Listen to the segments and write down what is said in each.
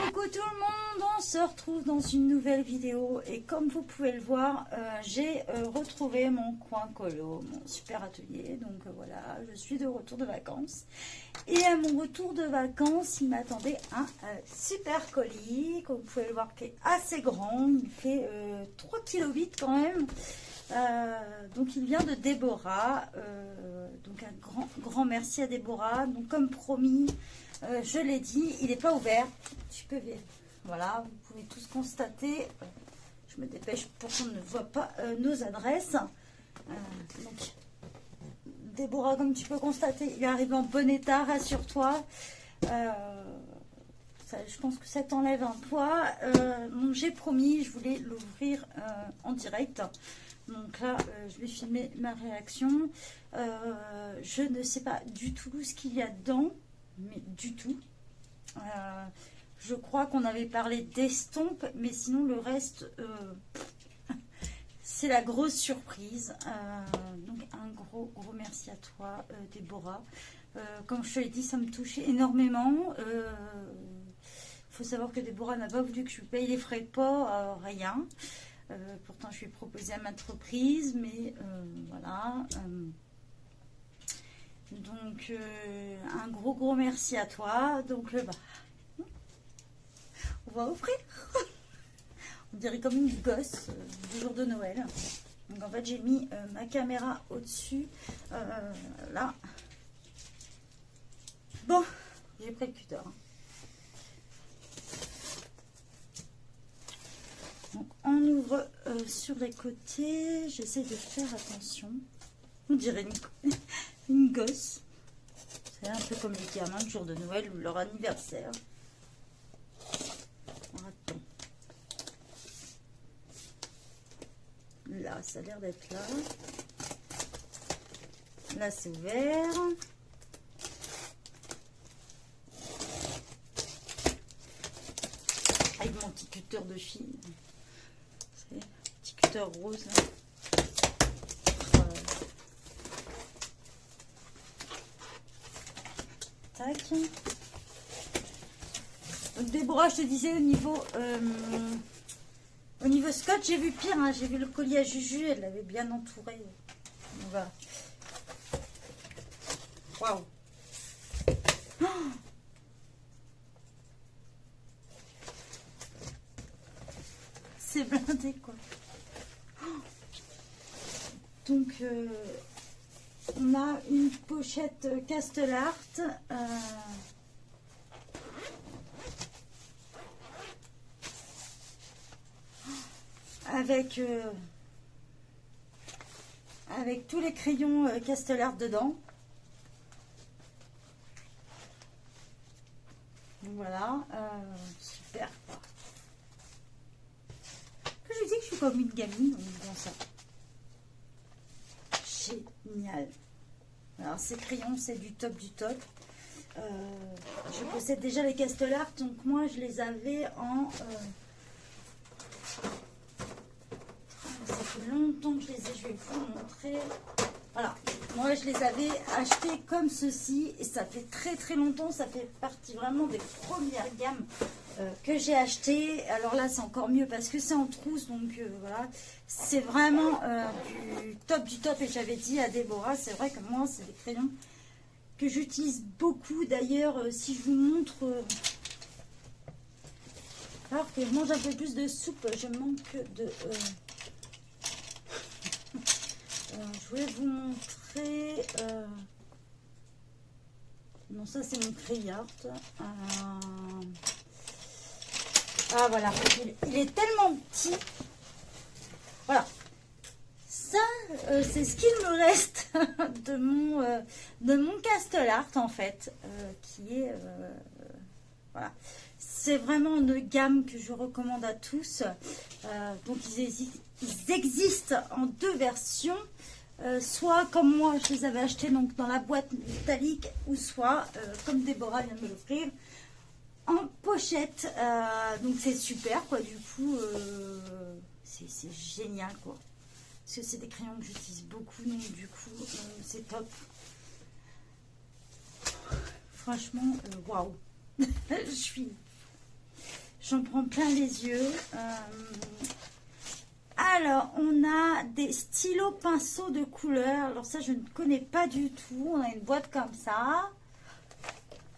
Coucou tout le monde, on se retrouve dans une nouvelle vidéo et comme vous pouvez le voir, j'ai retrouvé mon coin colo, mon super atelier. Donc voilà, je suis de retour de vacances et à mon retour de vacances, il m'attendait un super colis, comme vous pouvez le voir, qui est assez grand, il fait 3,8 kg quand même. Donc il vient de Déborah, donc un grand merci à Déborah. Donc comme promis, je l'ai dit, il n'est pas ouvert. Tu peux vérifier. Voilà, vous pouvez tous constater. Je me dépêche pour qu'on ne voit pas nos adresses. Donc Déborah, comme tu peux constater, il arrive en bon état, rassure-toi. Je pense que ça t'enlève un poids. Donc j'ai promis, je voulais l'ouvrir en direct. Donc là, je vais filmer ma réaction. Je ne sais pas du tout ce qu'il y a dedans, mais du tout. Je crois qu'on avait parlé d'estompes, mais sinon le reste, c'est la grosse surprise. Donc un gros merci à toi, Déborah. Comme je te l'ai dit, ça me touchait énormément. Faut savoir que Déborah n'a pas voulu que je paye les frais de port, rien. Pourtant, je lui ai proposé à maintes reprises, mais voilà. Donc, un gros merci à toi. Donc, on va offrir. On dirait comme une gosse du jour de Noël. Donc, en fait, j'ai mis ma caméra au-dessus. Là. Bon, j'ai pris le cutter. Donc on ouvre sur les côtés, j'essaie de faire attention. On dirait une gosse. C'est un peu comme les gamins le jour de Noël ou leur anniversaire. Attends. Là, ça a l'air d'être là. Là, c'est ouvert. Avec mon petit cutter de fille. Petit cutter rose. Tac. Donc Déborah, je te disais au niveau scotch, j'ai vu pire. Hein, j'ai vu le collier à Juju, elle l'avait bien entouré. Donc, voilà. Waouh. Oh, c'est blindé quoi. Donc on a une pochette Castellart avec tous les crayons Castellart dedans. Donc voilà, super. Je dis que je suis comme une gamine en disant ça. Génial. Alors ces crayons, c'est du top du top. Je possède déjà les Castellart, donc moi je les avais en... ça fait longtemps que je les ai, je vais vous montrer. Voilà, moi je les avais achetés comme ceci et ça fait très longtemps, ça fait partie vraiment des premières gammes que j'ai acheté. Alors là c'est encore mieux parce que c'est en trousse, donc voilà, c'est vraiment du top. Et j'avais dit à Déborah, c'est vrai que moi c'est des crayons que j'utilise beaucoup. D'ailleurs si je vous montre, alors que je mange un peu plus de soupe, je manque de... je voulais vous montrer... non, ça c'est mon Crayart. Ah voilà, il est tellement petit. Voilà. Ça, c'est ce qu'il me reste de mon Castellart en fait, qui est... voilà. C'est vraiment une gamme que je recommande à tous. Donc ils existent en deux versions. Soit comme moi je les avais achetés donc dans la boîte métallique, ou soit comme Déborah vient de me l'offrir en pochette. Donc c'est super quoi, du coup c'est génial quoi, parce que c'est des crayons que j'utilise beaucoup, donc du coup c'est top. Franchement waouh. Je suis J'en prends plein les yeux. Alors, on a des stylos pinceaux de couleur. Alors ça, je ne connais pas du tout. On a une boîte comme ça.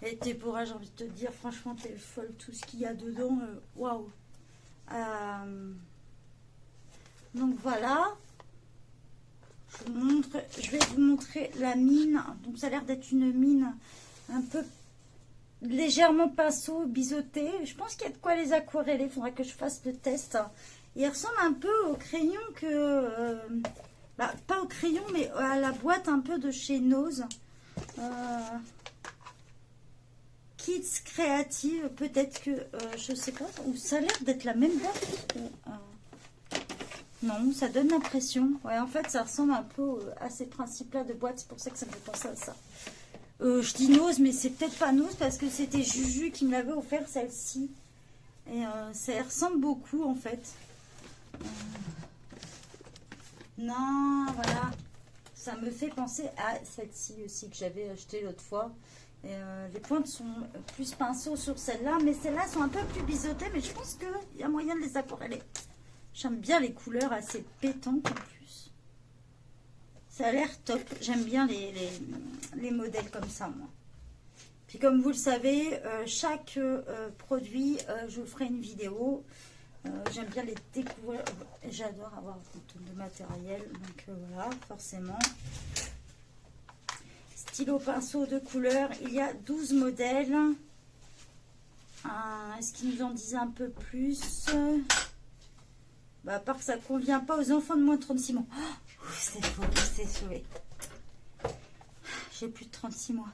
Et Déborah, j'ai envie de te dire, franchement, t'es folle. Tout ce qu'il y a dedans, waouh. Donc voilà. Je vais vous montrer la mine. Donc ça a l'air d'être une mine un peu légèrement pinceau, biseauté. Je pense qu'il y a de quoi les aquareller. Il faudra que je fasse le test. Il ressemble un peu au crayon que... pas au crayon, mais à la boîte un peu de chez Nose. Kids Creative, peut-être que... je sais pas, ou ça a l'air d'être la même boîte. Non, ça donne l'impression. Ouais, en fait, ça ressemble un peu à ces principes-là de boîte. C'est pour ça que ça me fait penser à ça. Je dis Nose, mais c'est peut-être pas Nose parce que c'était Juju qui me l'avait offert celle-ci. Et ça ressemble beaucoup, en fait. Non, voilà. Ça me fait penser à celle-ci aussi que j'avais achetée l'autre fois. Et, les pointes sont plus pinceaux sur celle-là, mais celles-là sont un peu plus biseautées, mais je pense qu'il y a moyen de les aquareller. J'aime bien les couleurs assez pétantes en plus. Ça a l'air top. J'aime bien les modèles comme ça, moi. Puis comme vous le savez, chaque produit, je vous ferai une vidéo. J'aime bien les découvrir. J'adore avoir beaucoup de matériel. Donc voilà, forcément. Stylo pinceau de couleur. Il y a 12 modèles. Est-ce qu'ils nous en disent un peu plus? À part que ça ne convient pas aux enfants de moins de 36 mois. Oh, c'est faux, c'est sauvé. J'ai plus de 36 mois.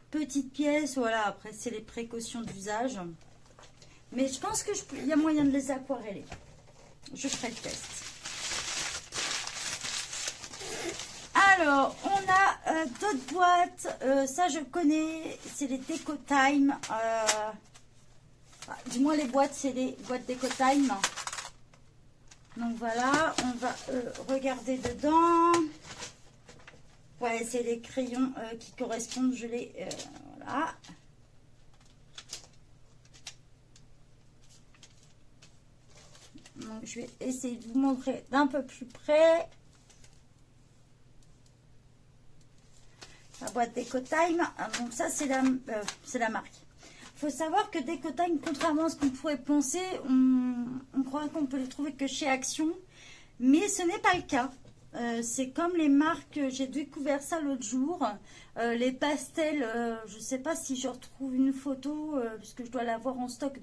Petite pièce, voilà. Après, c'est les précautions d'usage. Mais je pense qu'il y a moyen de les aquareller. Je ferai le test. Alors, on a d'autres boîtes. Ça, je connais. C'est les Deco Time. Du moins, les boîtes, c'est les boîtes Deco Time. Donc, voilà. On va regarder dedans. Ouais, c'est les crayons qui correspondent. Je les... voilà. Donc, je vais essayer de vous montrer d'un peu plus près. La boîte Deco Time. Donc, ça, c'est la marque. Il faut savoir que Deco Time, contrairement à ce qu'on pourrait penser, on croit qu'on peut les trouver que chez Action. Mais ce n'est pas le cas. C'est comme les marques, j'ai découvert ça l'autre jour. Les pastels, je ne sais pas si je retrouve une photo, parce que je dois l'avoir en stock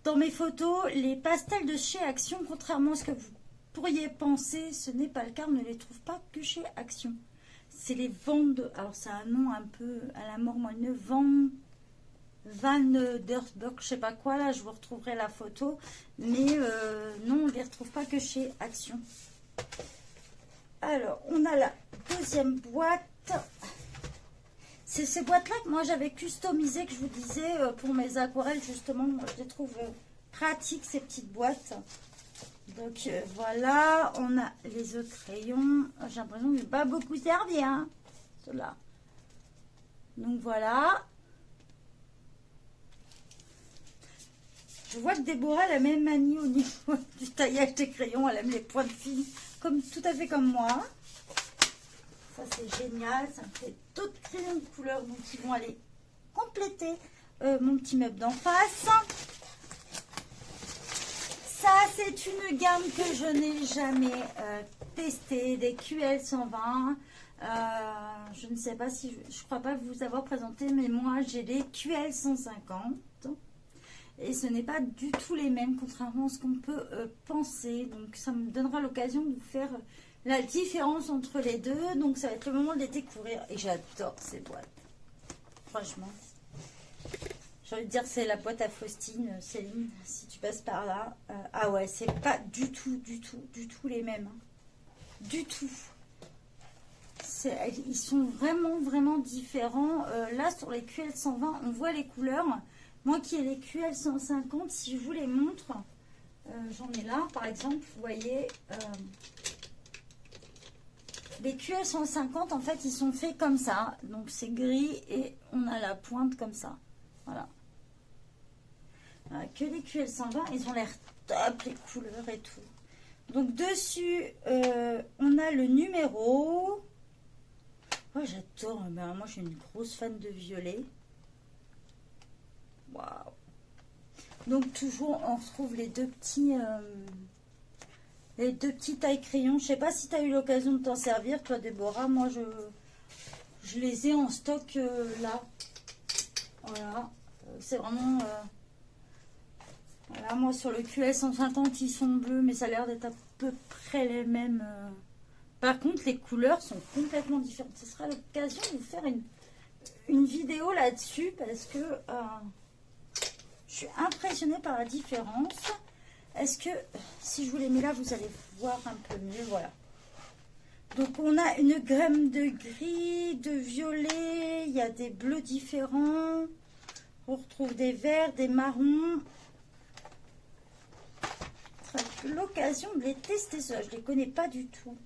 dans mes photos. Les pastels de chez Action, contrairement à ce que vous pourriez penser, ce n'est pas le cas. On ne les trouve pas que chez Action. C'est les Ventes. Alors, c'est un nom un peu à la mormonne. Van Dersburg, je sais pas quoi. Là, je vous retrouverai la photo. Mais non, on ne les retrouve pas que chez Action. Alors, on a la deuxième boîte. C'est ces boîtes-là que moi j'avais customisées, que je vous disais, pour mes aquarelles, justement. Moi, je les trouve pratiques, ces petites boîtes. Donc, voilà. On a les autres crayons. J'ai l'impression que je n'ai pas beaucoup servi, hein, ceux-là. Donc, voilà. Je vois que Déborah a la même manie au niveau du taillage des crayons. Elle aime les pointes fines, tout à fait comme moi. Ça, c'est génial. Ça me fait d'autres crayons de couleur donc qui vont aller compléter mon petit meuble d'en face. Ça, c'est une gamme que je n'ai jamais testée, des QL 120. Je ne sais pas si... Je crois pas vous avoir présenté, mais moi, j'ai les QL 150. Et ce n'est pas du tout les mêmes, contrairement à ce qu'on peut penser. Donc, ça me donnera l'occasion de vous faire la différence entre les deux. Donc, ça va être le moment de les découvrir. Et j'adore ces boîtes. Franchement. J'ai envie de dire, c'est la boîte à Faustine, Céline, si tu passes par là. Ah ouais, c'est pas du tout les mêmes. Hein. Du tout. Ils sont vraiment différents. Là, sur les QL 120, on voit les couleurs. Moi qui ai les QL 150, si je vous les montre, j'en ai là, par exemple, vous voyez, les QL 150, en fait, ils sont faits comme ça. Donc, c'est gris et on a la pointe comme ça. Voilà. Voilà, que les QL 120, ils ont l'air top, les couleurs et tout. Donc dessus, on a le numéro. Oh, j'adore. Ben, moi, je suis une grosse fan de violet. Waouh. Donc toujours, on retrouve les deux petits tailles crayons. Je sais pas si tu as eu l'occasion de t'en servir, toi, Déborah. Moi, je les ai en stock là. Voilà. C'est vraiment... voilà, moi, sur le QS 150, ils sont bleus, mais ça a l'air d'être à peu près les mêmes. Par contre, les couleurs sont complètement différentes. Ce sera l'occasion de vous faire une vidéo là-dessus parce que je suis impressionnée par la différence. Est-ce que, si je vous les mets là, vous allez voir un peu mieux. Voilà. Donc, on a une gamme de gris, de violet. Il y a des bleus différents. On retrouve des verts, des marrons. Ce sera l'occasion de les tester. Ça, je ne les connais pas du tout.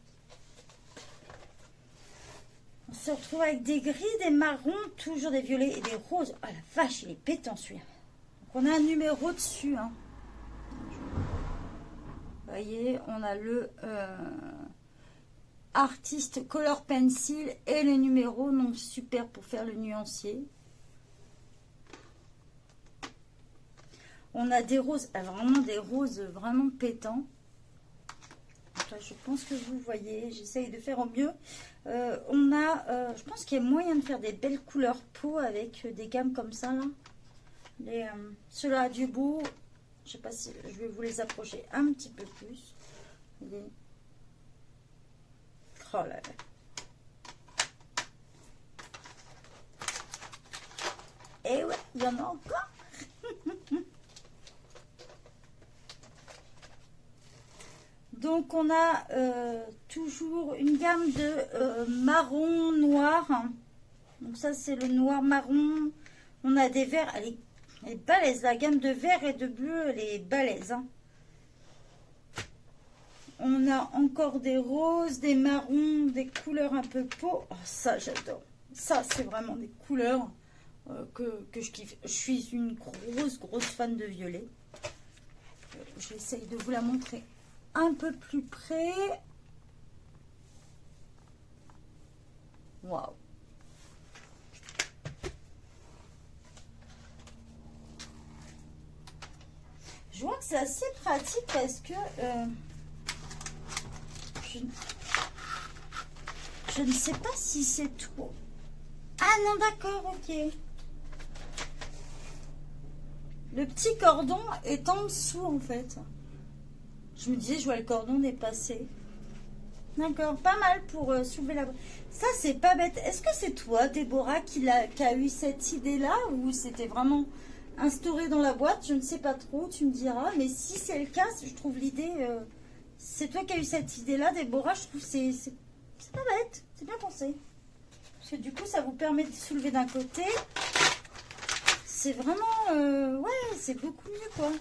On se retrouve avec des gris, des marrons, toujours des violets et des roses. Oh la vache, il est pétant celui-là. Donc on a un numéro dessus. Hein. Vous voyez, on a le Artist Color Pencil et le numéro. Donc super pour faire le nuancier. On a des roses, vraiment des roses vraiment pétants. Là, je pense que vous voyez, j'essaye de faire au mieux. On a, je pense qu'il y a moyen de faire des belles couleurs peau avec des gammes comme ça là. Ceux-là du bout, je sais pas si je vais vous les approcher un petit peu plus. Voyez. Oh là là. Et ouais, il y en a encore. Donc, on a toujours une gamme de marron noir. Donc, ça, c'est le noir marron. On a des verts. Elle est balèze. La gamme de vert et de bleu, elle est balèze. Hein. On a encore des roses, des marrons, des couleurs un peu peau. Oh, ça, j'adore. Ça, c'est vraiment des couleurs que je kiffe. Je suis une grosse fan de violet. J'essaye de vous la montrer un peu plus près. Waouh. Je vois que c'est assez pratique parce que je ne sais pas si c'est tout. Ah non, d'accord, ok. Le petit cordon est en dessous en fait. Je me disais, je vois le cordon dépasser. D'accord, pas mal pour soulever la boîte. Ça, c'est pas bête. Est-ce que c'est toi, Déborah, qui a eu cette idée-là ou c'était vraiment instauré dans la boîte? Je ne sais pas trop, tu me diras. Mais si c'est le cas, je trouve l'idée... c'est toi qui as eu cette idée-là, Déborah. Je trouve que c'est pas bête. C'est bien pensé. Parce que du coup, ça vous permet de soulever d'un côté. C'est vraiment... ouais, c'est beaucoup mieux, quoi.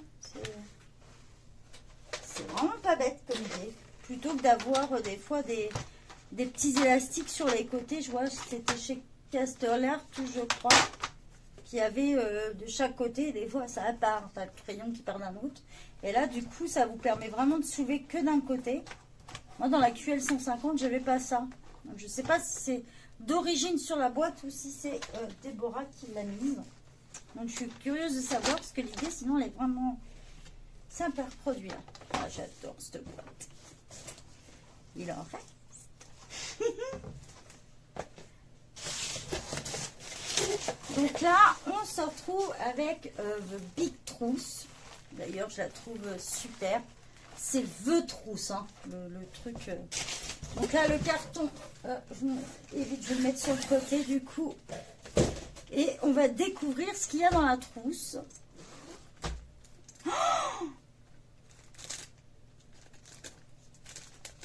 C'est vraiment pas bête comme idée. Plutôt que d'avoir des fois des petits élastiques sur les côtés. Je vois, c'était chez Casterler, tout je crois, qui avait de chaque côté. Des fois, ça part. T'as le crayon qui part d'un autre. Et là, du coup, ça vous permet vraiment de soulever que d'un côté. Moi, dans la QL 150, je n'avais pas ça. Donc, je ne sais pas si c'est d'origine sur la boîte ou si c'est Déborah qui l'a mise. Donc, je suis curieuse de savoir parce que l'idée, sinon, elle est vraiment... sympa produit là. Ah, j'adore cette boîte. Il en reste. Donc là, on se retrouve avec The Big Trousse. D'ailleurs, je la trouve super. C'est The Trousse, hein, le truc. Donc là, le carton, je vais le mettre sur le côté du coup. Et on va découvrir ce qu'il y a dans la trousse. Oh!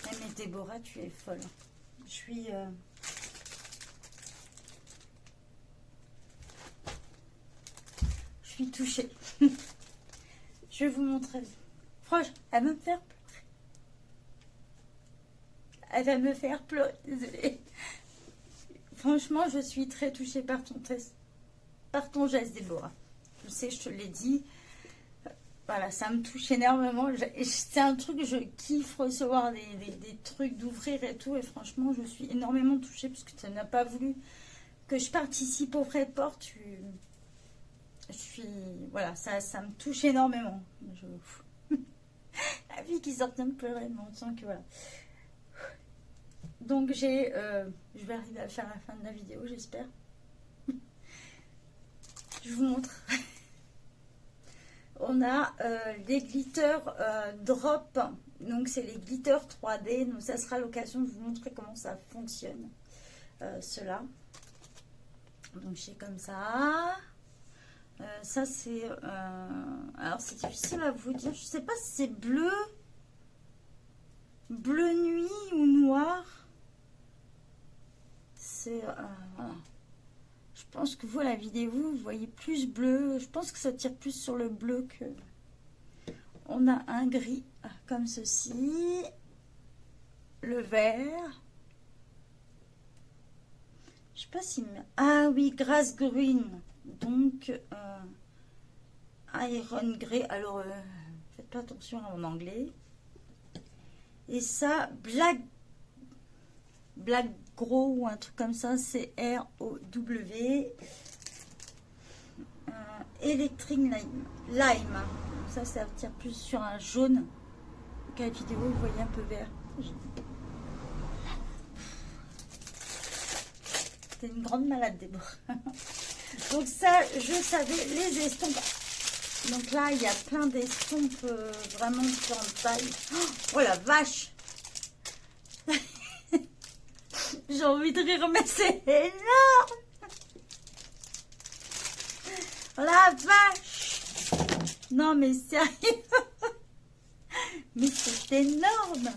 Mais Déborah, tu es folle. Je suis... je suis touchée. Je vais vous montrer. Franchement, elle va me faire pleurer. Elle va me faire pleurer, désolée. Franchement, je suis très touchée par ton geste, Déborah. Je sais, je te l'ai dit. Voilà, ça me touche énormément. C'est un truc, je kiffe recevoir des trucs, d'ouvrir et tout. Et franchement, je suis énormément touchée parce que tu n'as pas voulu que je participe au frais de port. Je suis... Voilà, ça me touche énormément. La fille qui sort de pleurer, mais on sent que voilà. Donc je vais arriver à faire la fin de la vidéo, j'espère. Je vous montre. On a les glitters drop, donc c'est les glitters 3D, donc ça sera l'occasion de vous montrer comment ça fonctionne, cela. Donc c'est comme ça. Ça c'est, alors c'est difficile à vous dire, je sais pas si c'est bleu nuit ou noir. C'est, voilà. Je pense que vous, à la vidéo, vous voyez plus bleu. Je pense que ça tire plus sur le bleu que... On a un gris comme ceci. Le vert. Je sais pas si... Ah oui, grass green. Donc, iron grey. Alors, faites pas attention à mon anglais. Et ça, black gros ou un truc comme ça, c'est R-O-W. Electric lime. Ça tire plus sur un jaune. Donc à la vidéo, vous voyez un peu vert. T'es une grande malade, Déborah. Donc ça, je savais, les estompes. Donc là, il y a plein d'estompes vraiment différentes tailles. Oh la vache! J'ai envie de rire, mais c'est énorme! Oh la vache! Non, mais sérieux! Mais c'est énorme!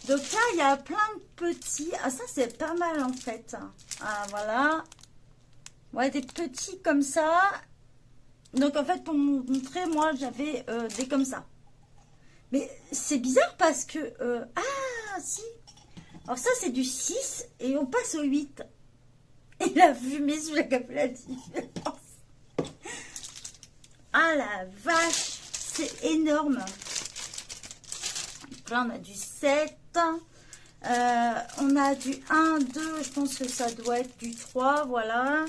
Donc là, il y a plein de petits. Ah, ça, c'est pas mal, en fait. Ah, voilà. Ouais, des petits comme ça. Donc, en fait, pour vous montrer, moi, j'avais des comme ça. Mais c'est bizarre parce que... ah, si! Alors ça, c'est du 6 et on passe au 8. Et la fumée sur la cape, la différence. Ah la vache, c'est énorme. Donc là, on a du 7. On a du 1, 2. Je pense que ça doit être du 3. Voilà.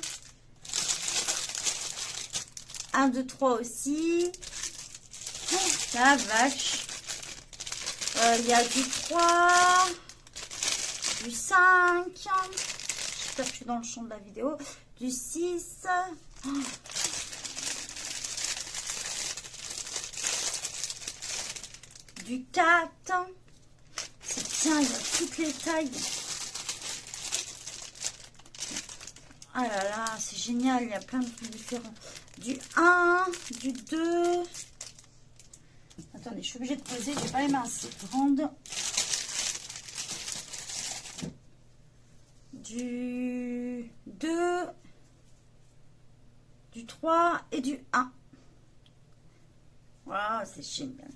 1, 2, 3 aussi. Oh, la vache. Il y a du 3. Du 5, j'espère que je suis dans le champ de la vidéo, du 6, du 4, c'est bien, il y a toutes les tailles. Ah là là, c'est génial, il y a plein de trucs différents. Du 1, du 2, attendez, je suis obligée de poser, j'ai pas les mains assez grandes. Du 2, du 3 et du 1. Voilà, c'est génial.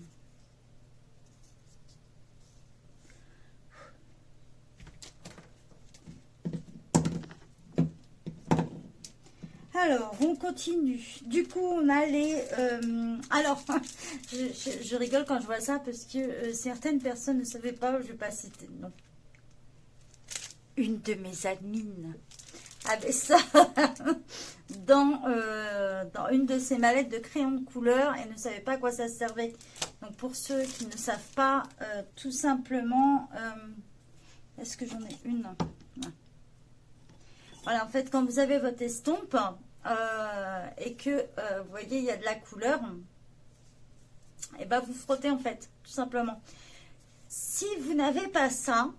Alors, on continue. Du coup, on a les... alors, je rigole quand je vois ça parce que certaines personnes ne savaient pas, je ne vais pas citer le nom. Une de mes admins avait ça dans une de ses mallettes de crayons de couleur et ne savait pas à quoi ça servait. Donc pour ceux qui ne savent pas, tout simplement, est-ce que j'en ai une? Ouais. Voilà, en fait, quand vous avez votre estompe et que vous voyez, il y a de la couleur, et ben vous frottez en fait, tout simplement. Si vous n'avez pas ça,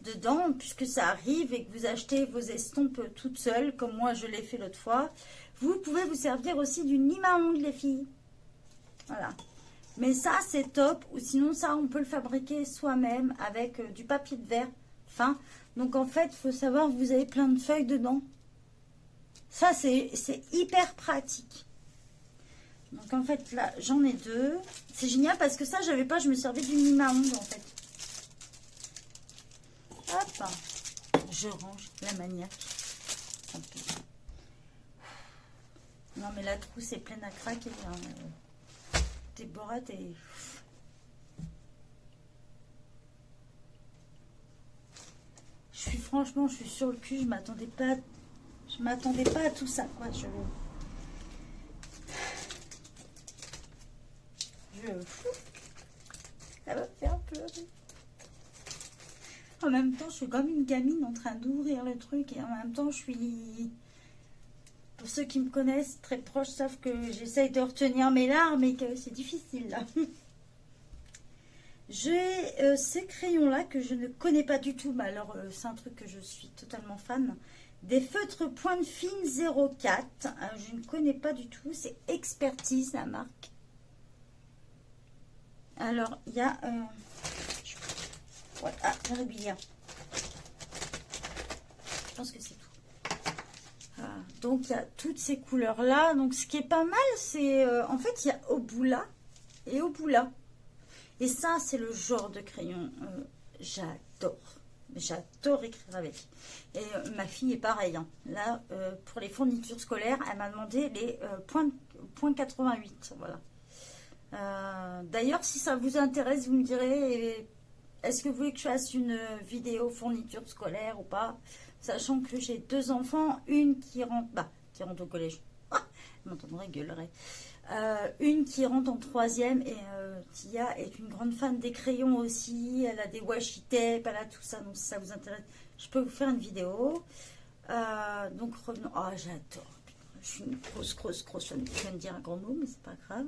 dedans, puisque ça arrive et que vous achetez vos estompes toutes seules, comme moi je l'ai fait l'autre fois, vous pouvez vous servir aussi du lime à ongles, les filles. Voilà. Mais ça, c'est top. Ou sinon, ça, on peut le fabriquer soi-même avec du papier de verre fin. Donc, en fait, il faut savoir que vous avez plein de feuilles dedans. Ça, c'est hyper pratique. Donc, en fait, là, j'en ai deux. C'est génial parce que ça, j'avais pas, je me servais du lime à ongles, en fait. Hop, je range la maniaque. Non, mais la trousse est pleine à craquer. Hein. Déborah, t'es... Franchement, je suis sur le cul. Je m'attendais pas à tout ça, quoi. Ça va me faire pleurer. En même temps, je suis comme une gamine en train d'ouvrir le truc. Et en même temps, je suis... Pour ceux qui me connaissent, très proches, savent que j'essaye de retenir mes larmes et que c'est difficile, là. J'ai ces crayons-là que je ne connais pas du tout. Mais alors, c'est un truc que je suis totalement fan. Des feutres pointe fine 04. Je ne connais pas du tout. C'est Expertise, la marque. Alors, il y a... Ouais, ah, j'en ai oublié un. Je pense que c'est tout. Ah, donc, il y a toutes ces couleurs-là. Donc, ce qui est pas mal, c'est... en fait, il y a Obula et Obula. Et ça, c'est le genre de crayon. J'adore. J'adore écrire avec. Et ma fille est pareil. Hein. Là, pour les fournitures scolaires, elle m'a demandé les points 88. Voilà. D'ailleurs, si ça vous intéresse, vous me direz, est-ce que vous voulez que je fasse une vidéo fourniture scolaire ou pas? Sachant que j'ai 2 enfants, une qui rentre, qui rentre au collège. Ah, elle m'entendrait gueulerait. Une qui rentre en 3e et Tia est une grande fan des crayons aussi. Elle a des washi tape, elle a tout ça. Donc si ça vous intéresse, je peux vous faire une vidéo. Donc revenons. Ah, j'adore. Je suis une grosse fan. Je viens de dire un grand mot, mais c'est pas grave.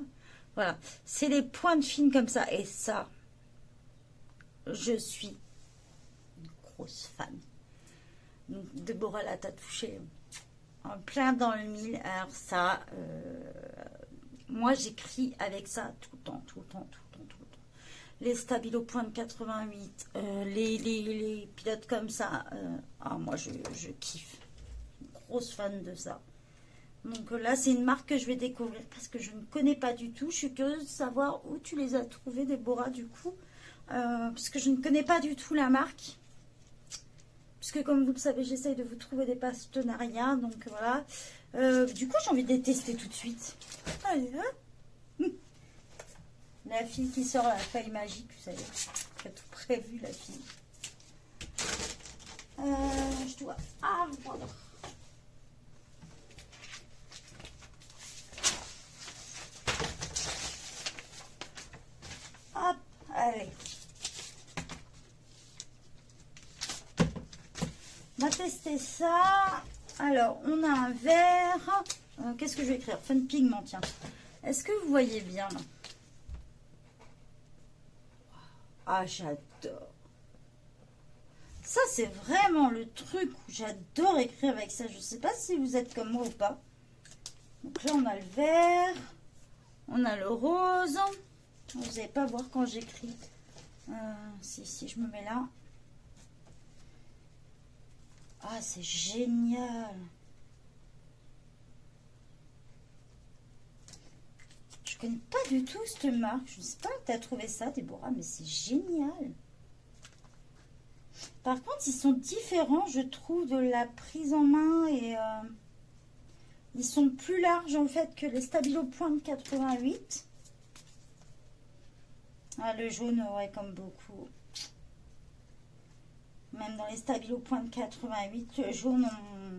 Voilà, c'est les pointes fines comme ça. Et ça, je suis une grosse fan. Donc, Déborah, là, t'as touché en plein dans le mille. Alors ça, moi, j'écris avec ça tout le temps. Les stabilos pointe 88, les pilotes comme ça. Moi, je kiffe. Une grosse fan de ça. Donc là, c'est une marque que je vais découvrir parce que je ne connais pas du tout. Je suis curieuse de savoir où tu les as trouvées, Déborah, du coup. Parce que je ne connais pas du tout la marque. Puisque, comme vous le savez, j'essaye de vous trouver des partenariats. Donc, voilà. Du coup, j'ai envie de les tester tout de suite. Allez, hein. La fille qui sort la feuille magique, vous savez. Qui a tout prévu, la fille. Je dois avoir... Hop, allez. On va tester ça. Alors, on a un verre. Qu'est-ce que je vais écrire? Fun pigment, tiens. Est-ce que vous voyez bien là? Ah, j'adore. Ça, c'est vraiment le truc où j'adore écrire avec ça. Je ne sais pas si vous êtes comme moi ou pas. Donc là, on a le vert. On a le rose. Vous n'allez pas voir quand j'écris. Si je me mets là. Ah, c'est génial. Je connais pas du tout cette marque. Je ne sais pas où tu as trouvé ça, Déborah, mais c'est génial. Par contre, ils sont différents, je trouve, de la prise en main et ils sont plus larges en fait que les stabilos pointe 88. Ah, le jaune, ouais, comme beaucoup. Même dans les stabilos pointe 88, le jaune,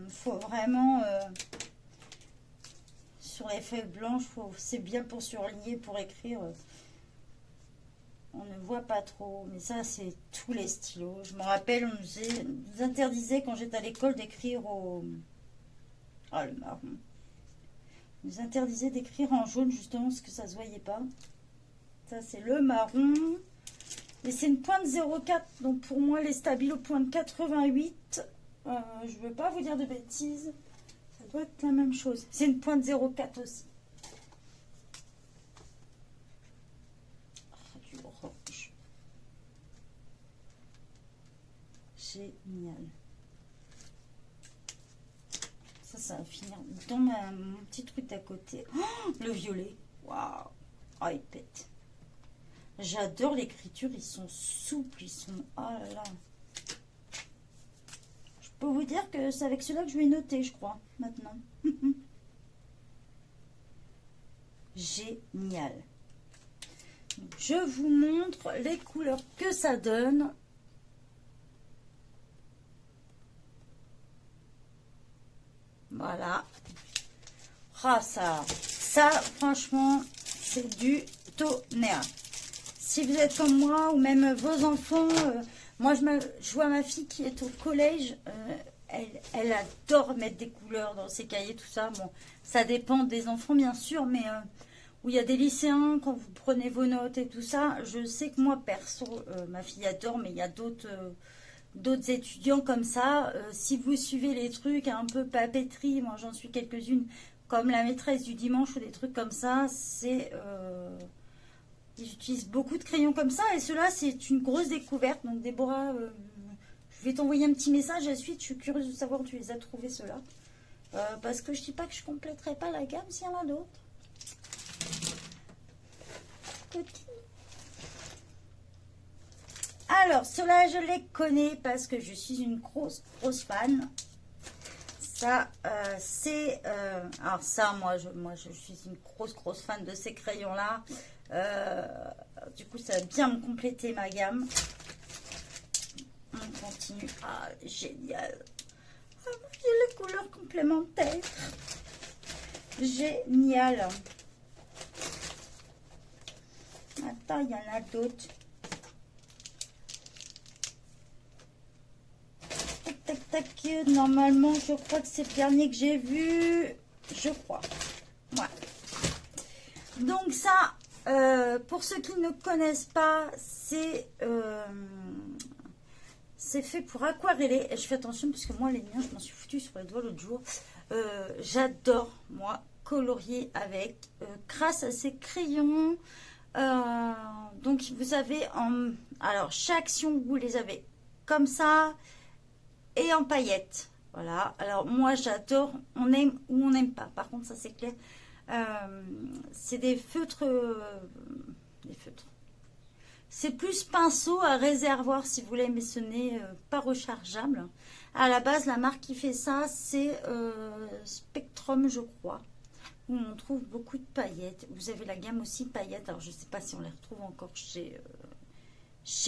il faut vraiment... sur les feuilles blanches, c'est bien pour surligner, pour écrire. On ne voit pas trop. Mais ça, c'est tous les stylos. Je me rappelle, on nous interdisait quand j'étais à l'école d'écrire au... Ah, le marron. On nous interdisait d'écrire en jaune, justement, parce que ça ne se voyait pas. Ça, c'est le marron. Et c'est une pointe 04. Donc, pour moi, les stabilos pointe 88. Je ne veux pas vous dire de bêtises. Ça doit être la même chose. C'est une pointe 04 aussi. Oh, du orange. Génial. Ça va finir dans mon petit truc d'à côté. Oh, le violet. Waouh. Oh, il pète. J'adore l'écriture. Ils sont souples. Ils sont... Oh là là. Je peux vous dire que c'est avec cela que je vais noter, je crois, maintenant. génial. Je vous montre les couleurs que ça donne. Voilà. Ah, ça franchement, c'est du tonnerre. Si vous êtes comme moi, ou même vos enfants, moi je vois ma fille qui est au collège, elle adore mettre des couleurs dans ses cahiers, tout ça. Bon, ça dépend des enfants bien sûr, mais où il y a des lycéens, quand vous prenez vos notes et tout ça, je sais que moi perso, ma fille adore, mais il y a d'autres étudiants comme ça. Si vous suivez les trucs un peu papeterie, moi j'en suis quelques-unes, comme la maîtresse du dimanche ou des trucs comme ça, c'est... ils utilisent beaucoup de crayons comme ça, et cela c'est une grosse découverte. Donc Déborah, je vais t'envoyer un petit message à la suite, je suis curieuse de savoir où tu les as trouvés ceux-là. Parce que je dis pas que je compléterai pas la gamme s'il y en a d'autres. Alors, ceux-là, je les connais parce que je suis une grosse fan. Ça, c'est... alors ça, moi, je suis une grosse fan de ces crayons-là. Du coup, ça va bien me compléter ma gamme. On continue. Ah, génial. Ah, j'ai les couleurs complémentaires. Génial. Attends, il y en a d'autres. Tac, tac, tac. Normalement, je crois que c'est le dernier que j'ai vu. Je crois. Ouais. Donc ça, pour ceux qui ne connaissent pas, c'est fait pour aquareller. Et je fais attention parce que moi, les miens, je m'en suis foutu sur les doigts l'autre jour. J'adore, moi, colorier avec. Grâce à ces crayons. Donc, vous avez alors, chaque action, vous les avez comme ça. Et en paillettes. Voilà. Alors, moi, j'adore. On aime ou on n'aime pas. Par contre, ça, c'est clair. C'est des feutres. C'est plus pinceau à réservoir, si vous voulez, mais ce n'est pas rechargeable. À la base, la marque qui fait ça, c'est Spectrum, je crois. Où on trouve beaucoup de paillettes. Vous avez la gamme aussi paillettes. Alors, je ne sais pas si on les retrouve encore chez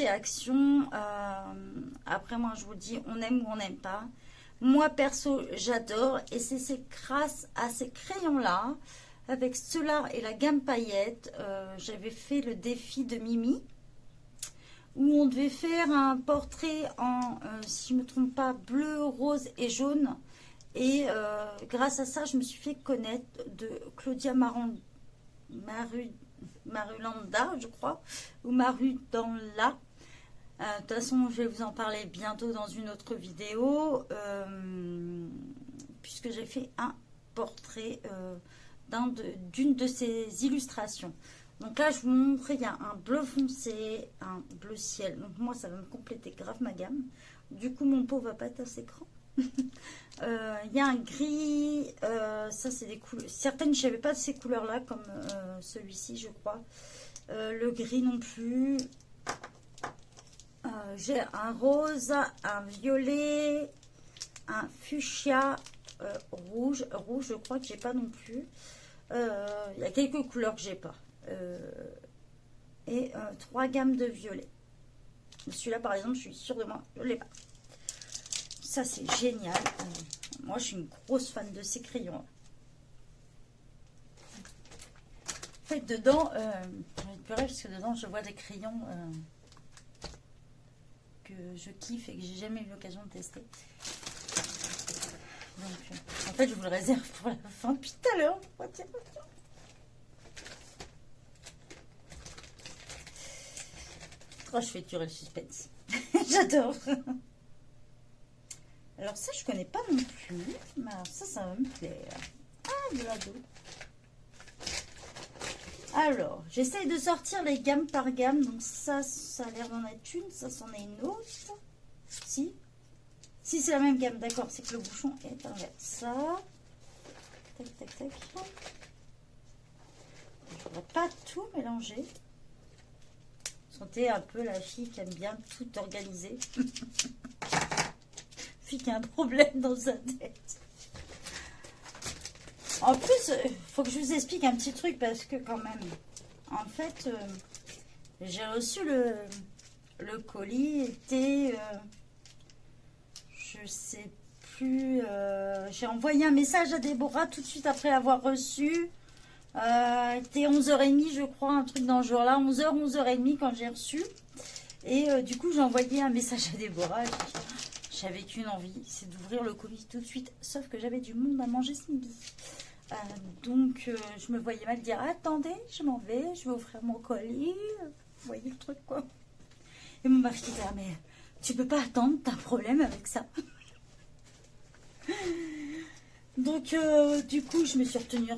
Action. Après, moi, je vous dis, on aime ou on n'aime pas. Moi, perso, j'adore. Et c'est grâce à ces crayons-là, avec ceux-là et la gamme paillettes, j'avais fait le défi de Mimi, où on devait faire un portrait en, si je ne me trompe pas, bleu, rose et jaune. Et grâce à ça, je me suis fait connaître de Claudia Marulanda, je crois, ou Marudanda. De toute façon, je vais vous en parler bientôt dans une autre vidéo, puisque j'ai fait un portrait d'une de ces illustrations. Donc là, je vous montre, il y a un bleu foncé, un bleu ciel. Donc moi, ça va me compléter grave ma gamme. Du coup, mon pot va pas être assez grand. Il y a un gris, ça c'est des couleurs. Certaines, je n'avais pas de ces couleurs-là, comme celui-ci, je crois. Le gris non plus. J'ai un rose, un violet, un fuchsia, rouge. Rouge, je crois que j'ai pas non plus. Il y a quelques couleurs que j'ai pas. Et 3 gammes de violet. Celui-là, par exemple, je suis sûre de moi, je l'ai pas. Ça, c'est génial. Moi, je suis une grosse fan de ces crayons. En fait, dedans, j'ai envie de pleurer parce que dedans, je vois des crayons que je kiffe et que j'ai jamais eu l'occasion de tester. Donc, en fait, je vous le réserve pour la fin. Puis tout à l'heure, oh, je fais durer le suspense. J'adore. Alors ça, je connais pas non plus. Mais alors ça va me plaire. Ah, de la dos. Alors, j'essaye de sortir les gammes par gamme. Donc ça a l'air d'en être une. Ça, c'en est une autre. Si. Si, c'est la même gamme. D'accord, c'est que le bouchon est inversé. Ça. Tac, tac, tac. Je ne voudrais pas tout mélanger. Sentez un peu la fille qui aime bien tout organiser. Fille qui a un problème dans sa tête. En plus, faut que je vous explique un petit truc parce que quand même, en fait, j'ai reçu le colis, était, je sais plus, j'ai envoyé un message à Déborah tout de suite après l'avoir reçu. Était 11h30, je crois, un truc dans ce genre-là, 11h, 11h30 quand j'ai reçu. Et du coup, j'ai envoyé un message à Déborah. J'avais qu'une envie, c'est d'ouvrir le colis tout de suite. Sauf que j'avais du monde à manger ce midi. Donc, je me voyais mal dire, attendez, je m'en vais, je vais ouvrir mon colis. Vous voyez le truc, quoi. Et mon mari disait, ah, mais tu peux pas attendre, t'as un problème avec ça. Donc, du coup, je me suis retenue.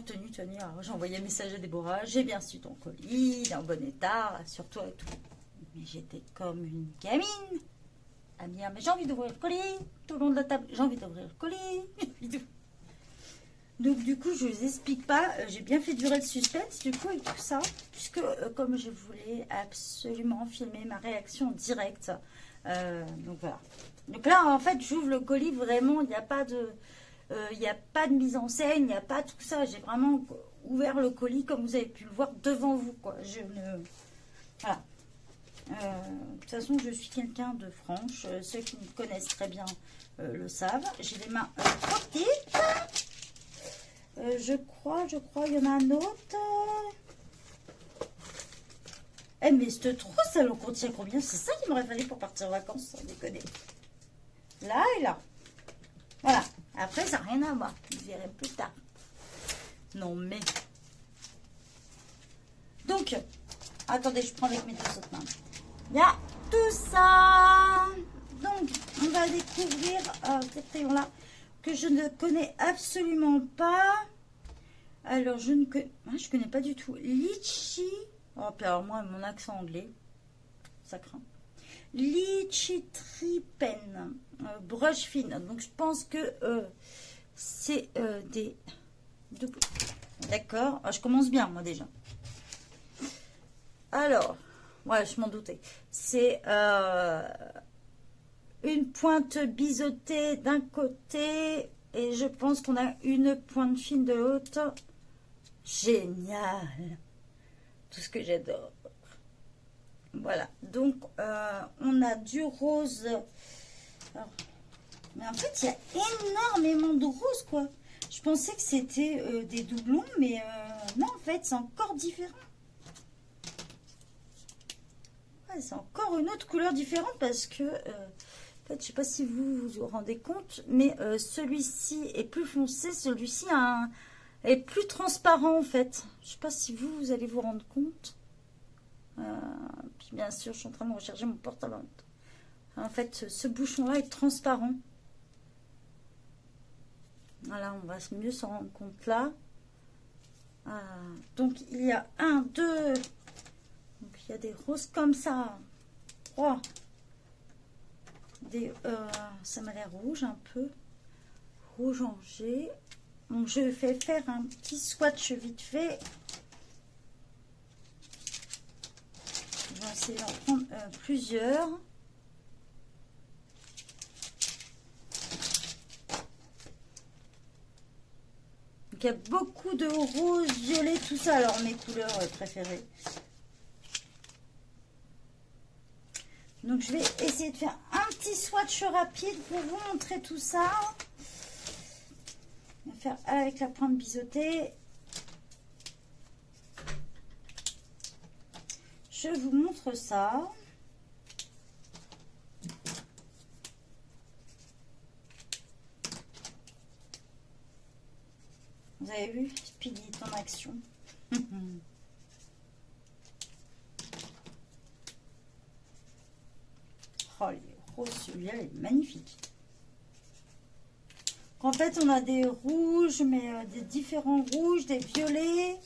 Alors, j'ai envoyé un message à Déborah, j'ai bien su ton colis, il est en bon état, rassure-toi et tout. Mais j'étais comme une gamine à me dire, mais j'ai envie d'ouvrir le colis, tout le long de la table, j'ai envie d'ouvrir le colis. Donc, du coup, je ne vous explique pas, j'ai bien fait durer le suspense, du coup, et tout ça, puisque, comme je voulais absolument filmer ma réaction directe, donc voilà. Donc là, en fait, j'ouvre le colis, vraiment, il n'y a pas de... Il n'y a pas de mise en scène, il n'y a pas tout ça. J'ai vraiment ouvert le colis comme vous avez pu le voir devant vous, quoi. Je ne... Voilà. De toute façon, je suis quelqu'un de franche. Ceux qui me connaissent très bien le savent. J'ai les mains trop petites. Je crois, il y en a un autre. Eh, mais cette trousse, elle en contient combien? C'est ça qu'il m'aurait fallu pour partir en vacances, sans déconner. Là et là. Voilà. Après, ça n'a rien à voir. Vous verrez plus tard. Non, mais... Donc, attendez, je prends avec mes deux autres mains. Il y a tout ça. Donc, on va découvrir cet rayon-là que je ne connais absolument pas. Alors, je connais pas du tout. Litchi. Oh, puis alors moi, mon accent anglais, ça craint. Litchi Tripen. Brush fine. Donc, je pense que c'est des... D'accord. Ah, je commence bien, moi, déjà. Alors, ouais, je m'en doutais. C'est une pointe biseautée d'un côté et je pense qu'on a une pointe fine de l'autre. Génial. Tout ce que j'adore. Voilà. Donc, on a du rose. Alors, mais en fait, il y a énormément de rose, quoi. Je pensais que c'était des doublons, mais non, en fait, c'est encore différent. C'est encore une autre couleur différente parce que, en fait, je sais pas si vous vous rendez compte, mais celui-ci est plus foncé, celui-ci est plus transparent en fait. Je sais pas si vous allez vous rendre compte. Puis bien sûr, je suis en train de recharger mon portable. En fait, ce bouchon-là est transparent. Voilà, on va mieux s'en rendre compte là. Donc, il y a 1, 2... Donc, il y a des roses comme ça. 3. Ça m'a l'air rouge un peu. Rouge orangé. Donc, je vais faire un petit swatch vite fait. Je vais essayer d'en prendre plusieurs. Donc, il y a beaucoup de rose, violet, tout ça. Alors, mes couleurs préférées. Donc, je vais essayer de faire un petit swatch rapide pour vous montrer tout ça. On va faire avec la pointe biseautée. Je vous montre ça. Vous avez vu, Speedy est en action. Oh, les roses, celui-là est magnifique. En fait, on a des rouges, mais des différents rouges, des violets.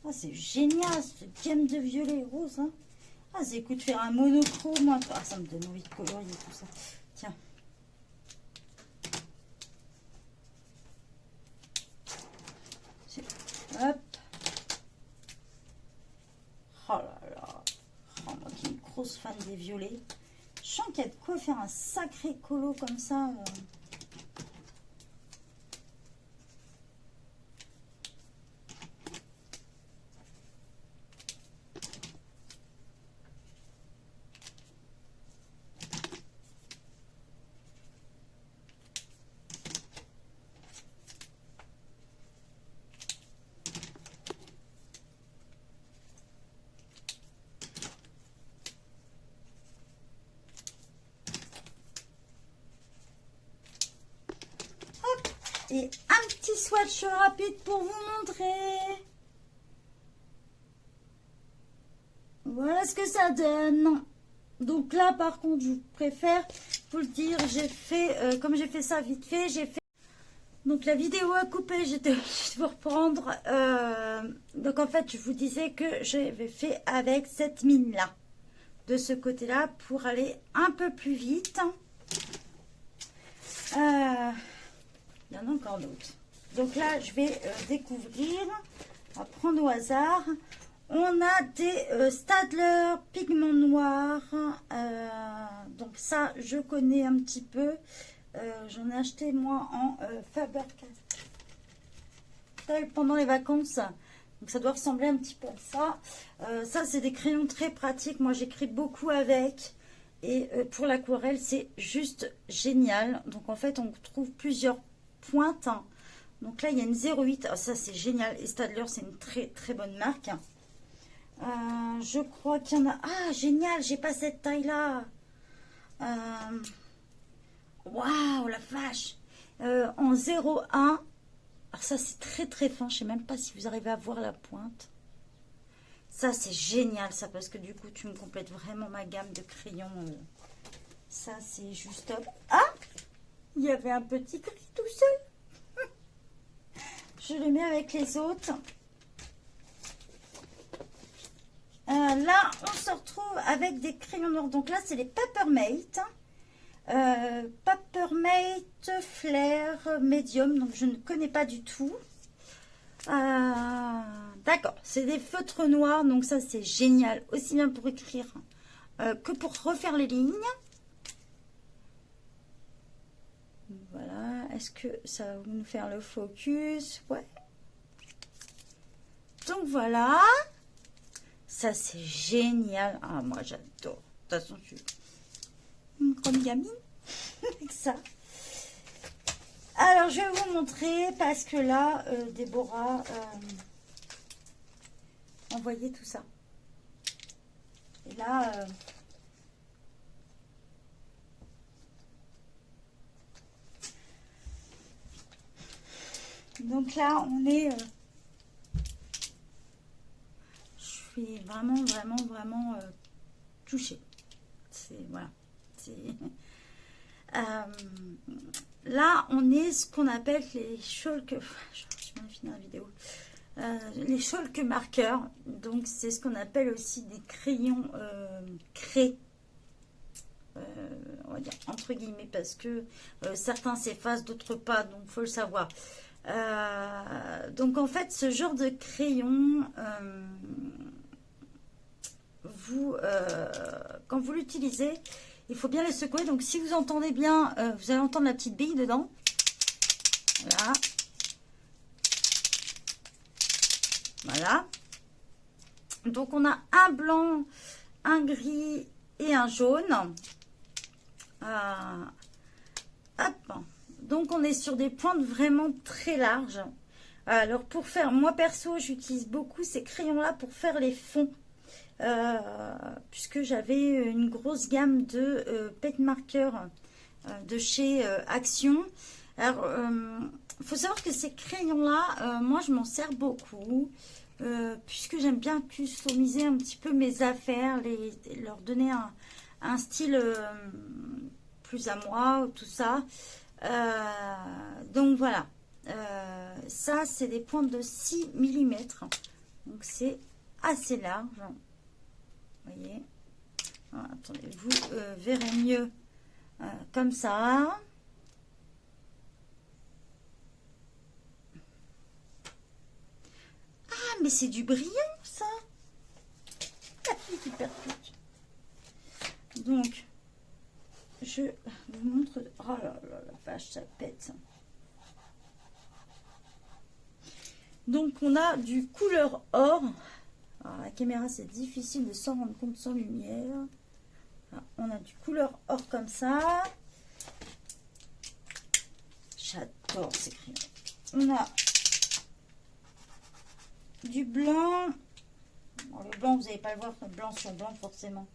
Ah, c'est génial, cette gamme de violets et roses. Hein. Ah, c'est écoute, faire un monochrome. Moi. Ah, ça me donne envie de colorier tout ça. Tiens. Hop. Oh là là. Oh, moi qui suis une grosse fan des violets. Je sens qu'il y a de quoi faire un sacré colo comme ça. Et un petit swatch rapide pour vous montrer. Voilà ce que ça donne. Donc là, par contre, je préfère vous le dire, j'ai fait, comme j'ai fait ça vite fait, j'ai fait... Donc la vidéo a coupé, j'étais obligée de vous reprendre. Donc en fait, je vous disais que j'avais fait avec cette mine-là. De ce côté-là, pour aller un peu plus vite. Il y en a encore d'autres. Donc là, je vais découvrir. On va prendre au hasard. On a des Staedtler pigments noirs. Donc ça, je connais un petit peu. J'en ai acheté moi en Faber-Castell pendant les vacances. Donc ça doit ressembler un petit peu à ça. Ça, c'est des crayons très pratiques. Moi, j'écris beaucoup avec. Et pour l'aquarelle, c'est juste génial. Donc en fait, on trouve plusieurs pointe. Donc là, il y a une 0,8. Ah, ça, c'est génial. Et Staedtler, c'est une très, très bonne marque. Je crois qu'il y en a... Ah, génial, j'ai pas cette taille-là. Waouh, la vache. En 0,1. Alors ça, c'est très, très fin. Je sais même pas si vous arrivez à voir la pointe. Ça, c'est génial, ça, parce que du coup, tu me complètes vraiment ma gamme de crayons. Ça, c'est juste top. Ah! Il y avait un petit gris tout seul. Je le mets avec les autres. Là, on se retrouve avec des crayons noirs. Donc là, c'est les Papermate. Papermate Flair Medium. Donc, je ne connais pas du tout. D'accord. C'est des feutres noirs. Donc, ça, c'est génial. Aussi bien pour écrire que pour refaire les lignes. Voilà, est-ce que ça va nous faire le focus? Ouais. Donc voilà. Ça, c'est génial. Ah, moi, j'adore. De toute façon, je suis une grande gamine avec ça. Alors, je vais vous montrer parce que là, Déborah envoyait tout ça. Et là... donc là, on est... je suis vraiment touchée. C'est... Voilà. Là, on est ce qu'on appelle les chalk... Je viens de finir la vidéo. Les chalk marqueurs. Donc, c'est ce qu'on appelle aussi des crayons craie. On va dire entre guillemets, parce que certains s'effacent, d'autres pas. Donc, il faut le savoir. Donc en fait ce genre de crayon quand vous l'utilisez, il faut bien les secouer. Donc si vous entendez bien, vous allez entendre la petite bille dedans. Voilà. Voilà. Donc on a un blanc, un gris et un jaune. Hop. Donc, on est sur des pointes vraiment très larges. Alors, pour faire... Moi, perso, j'utilise beaucoup ces crayons-là pour faire les fonds. Puisque j'avais une grosse gamme de paint marqueurs de chez Action. Alors, il faut savoir que ces crayons-là, moi, je m'en sers beaucoup. Puisque j'aime bien customiser un petit peu mes affaires. Leur donner un style plus à moi, tout ça. Donc voilà, ça c'est des pointes de 6 mm, donc c'est assez large, vous voyez. Voilà, attendez, vous verrez mieux comme ça. Ah, mais c'est du brillant ça, la fille qui percute. Donc je vous montre. Oh là là, la vache, ça pète. Donc, on a du couleur or. Alors, la caméra, c'est difficile de s'en rendre compte sans lumière. Alors, on a du couleur or comme ça. J'adore ces crayons. On a du blanc. Bon, le blanc, vous n'allez pas le voir, blanc sur blanc forcément.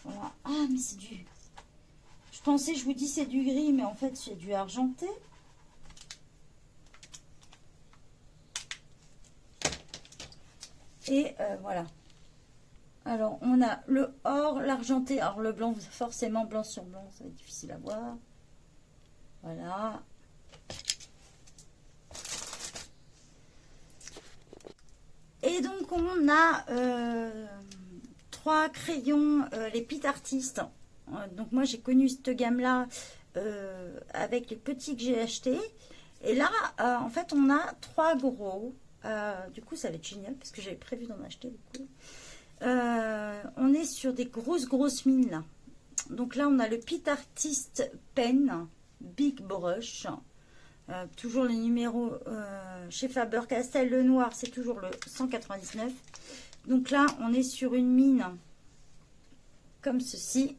Voilà. Ah, mais c'est du... Je pensais, je vous dis c'est du gris, mais en fait c'est du argenté. Et voilà. Alors, on a le or, l'argenté. Alors, le blanc, forcément, blanc sur blanc, ça va être difficile à voir. Voilà. Et donc, on a 3 crayons, les Pitt Artist. Donc, moi, j'ai connu cette gamme-là avec les petits que j'ai achetés. Et là, en fait, on a 3 gros. Du coup, ça va être génial parce que j'avais prévu d'en acheter beaucoup. On est sur des grosses mines là. Donc là, on a le Pitt Artist Pen Big Brush. Toujours les numéros chez Faber-Castell. Le noir, c'est toujours le 199. Donc là, on est sur une mine comme ceci.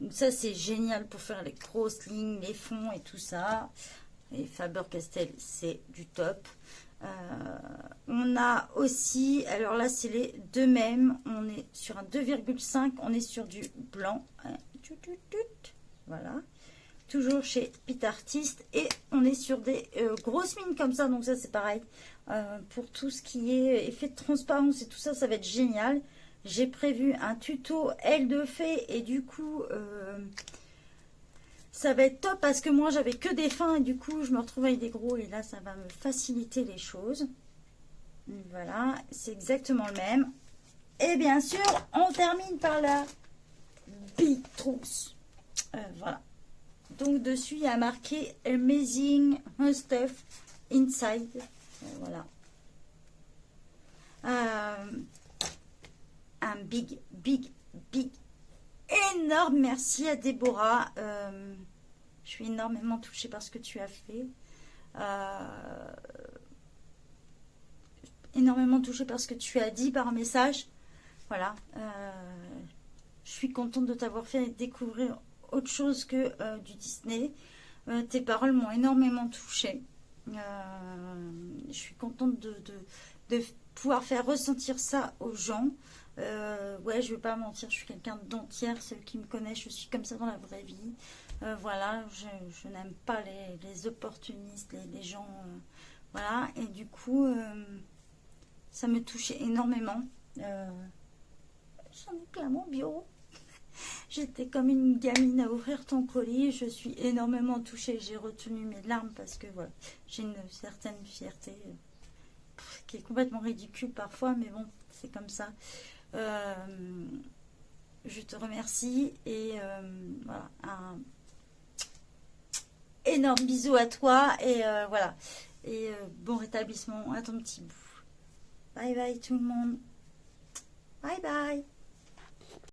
Donc ça, c'est génial pour faire les grosses lignes, les fonds et tout ça. Et Faber-Castell, c'est du top. On a aussi, alors là, c'est les deux mêmes. On est sur un 2,5. On est sur du blanc. Voilà. Toujours chez Pitt Artist. Et on est sur des grosses mines comme ça. Donc ça, c'est pareil. Pour tout ce qui est effet de transparence et tout ça, ça va être génial. J'ai prévu un tuto aile de fée. Et du coup... ça va être top parce que moi j'avais que des fins et du coup je me retrouve avec des gros et là ça va me faciliter les choses. Voilà, c'est exactement le même. Et bien sûr, on termine par la Big Trousse. Voilà. Donc dessus il y a marqué Amazing Stuff Inside. Voilà. Un big énorme merci à Déborah. Je suis énormément touchée par ce que tu as fait. Énormément touchée par ce que tu as dit par message. Voilà. Je suis contente de t'avoir fait découvrir autre chose que du Disney. Tes paroles m'ont énormément touchée. Je suis contente de pouvoir faire ressentir ça aux gens. Ouais, je vais pas mentir, je suis quelqu'un d'entière. Ceux qui me connaissent, je suis comme ça dans la vraie vie. Voilà, je n'aime pas les opportunistes, les gens. Voilà, et du coup, ça me touchait énormément. J'en ai plein mon bureau. J'étais comme une gamine à ouvrir ton colis. Je suis énormément touchée. J'ai retenu mes larmes parce que voilà, j'ai une certaine fierté qui est complètement ridicule parfois, mais bon, c'est comme ça. Je te remercie et voilà, un énorme bisou à toi et voilà, et bon rétablissement à ton petit bout. Bye bye tout le monde, bye bye.